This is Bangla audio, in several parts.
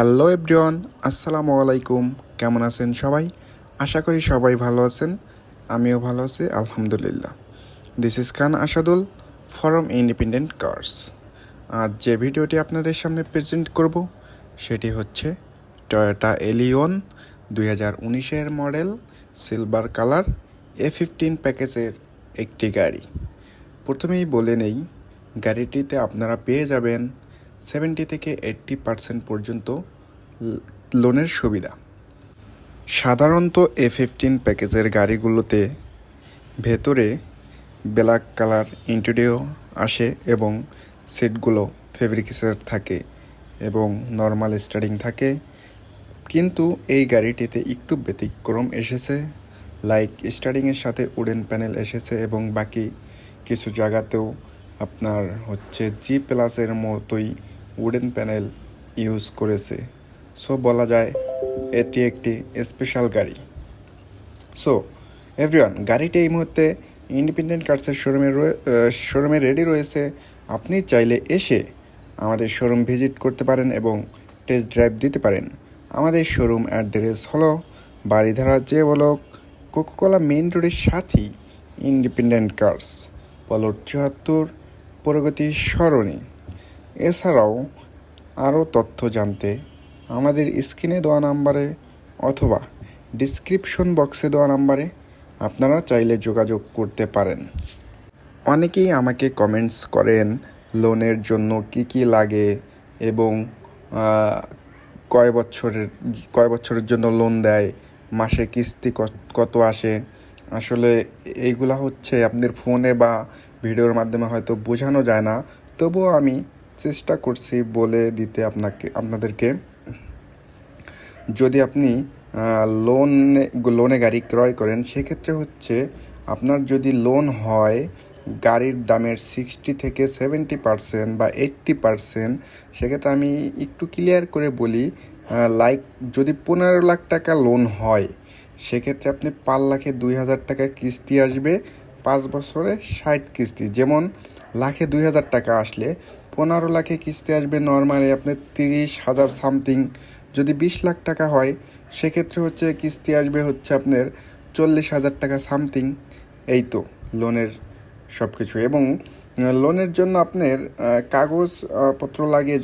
হ্যালো এভরিওয়ান, আসসালামু আলাইকুম। কেমন আছেন সবাই? আশা করি সবাই ভালো আছেন। আমিও ভালো আছি, আলহামদুলিল্লাহ। This is Khan Asadul from independent cars. আজ যে ভিডিওটি আপনাদের সামনে প্রেজেন্ট করব সেটি হচ্ছে টয়োটা এলিয়ন 2019-এর মডেল, সিলভার কালার, A15 প্যাকেজের একটি গাড়ি। প্রথমেই বলে নেই, গাড়িটিতে আপনারা পেয়ে যাবেন 70 থেকে 80% পর্যন্ত লোনের সুবিধা। সাধারণত A15 প্যাকেজের গাড়িগুলোতে ভেতরে ব্ল্যাক কালার ইন্টেরিয়র আসে এবং সিটগুলো ফেব্রিক্সের থাকে এবং নর্মাল স্টারিং থাকে, কিন্তু এই গাড়িটিতে একটু ব্যতিক্রম এসেছে। লাইক স্টারিংয়ের সাথে উডেন প্যানেল এসেছে এবং বাকি কিছু জায়গাতেও আপনার হচ্ছে জি প্লাসের মতোই উডেন প্যানেল ইউজ করেছে। সো বলা যায় এটি একটি স্পেশাল গাড়ি। সো এভরিওয়ান, গাড়িটি এই মুহূর্তে ইন্ডিপেন্ডেন্ট কার্সের শোরুমে রেডি রয়েছে। আপনি চাইলে এসে আমাদের শোরুম ভিজিট করতে পারেন এবং টেস্ট ড্রাইভ দিতে পারেন। আমাদের শোরুম অ্যাড্রেস হলো বাড়িধারা যে বলক, কোকাকোলা মেইন রোডের সাথেই ইন্ডিপেন্ডেন্ট কার্স, প্লট 74, প্রগতি সরণি। এছাড়াও আরও তথ্য জানতে আমাদের স্ক্রিনে দেওয়া নাম্বারে অথবা ডিসক্রিপশন বক্সে দেওয়া নাম্বারে আপনারা চাইলে যোগাযোগ করতে পারেন। অনেকেই আমাকে কমেন্টস করেন লোনের জন্য কি কি লাগে এবং কয় বছরের জন্য লোন দেয়, মাসে কিস্তি কত আসে। আসলে এইগুলা হচ্ছে আপনাদের ফোনে বা ভিডিওর মাধ্যমে হয়তো বোঝানো যায় না, তবুও আমি চেষ্টা করছি বলে দিতে আপনাদেরকে। যদি আপনি লোনে গাড়ি ক্রয় করেন, সেক্ষেত্রে হচ্ছে আপনার যদি লোন হয় গাড়ির দামের 60 থেকে 70% বা 80%, সেক্ষেত্রে আমি একটু ক্লিয়ার করে বলি, লাইক যদি 15 লাখ টাকা লোন হয়, সেক্ষেত্রে আপনি 5,02,000 টাকা কিস্তি আসবে, 5 বছরে 60 কিস্তি। যেমন লাখে 2,000 টাকা আসলে 15 লাখে কিস্তি আসবে নর্মালি আপনার 30,000 সামথিং। যদি 20 লাখ টাকা হয়, সেক্ষেত্রে হচ্ছে কিস্তি আসবে হচ্ছে আপনার 40,000 টাকা সামথিং। এই তো লোনের সব কিছু। এবং লোনের জন্য আপনার কাগজপত্র লাগে,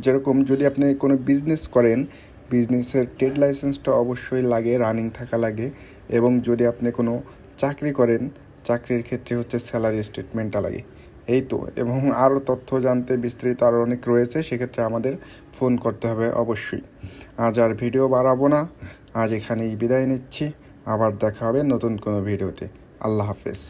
যেরকম যদি আপনি কোনো বিজনেস করেন, বিজনেসের ট্রেড লাইসেন্সটা অবশ্যই লাগে, রানিং থাকা লাগে। এবং যদি আপনি কোনো চাকরি করেন, চাকরির ক্ষেত্রে হচ্ছে স্যালারি স্টেটমেন্টটা লাগে। এই তো। এবং আরও তথ্য জানতে বিস্তারিত আরও অনেক রয়েছে, সেক্ষেত্রে আমাদের ফোন করতে হবে অবশ্যই। আজ আর ভিডিও বাড়াবো না, আজ এখানেই বিদায় নিচ্ছি। আবার দেখা হবে নতুন কোনো ভিডিওতে। আল্লাহ হাফেজ।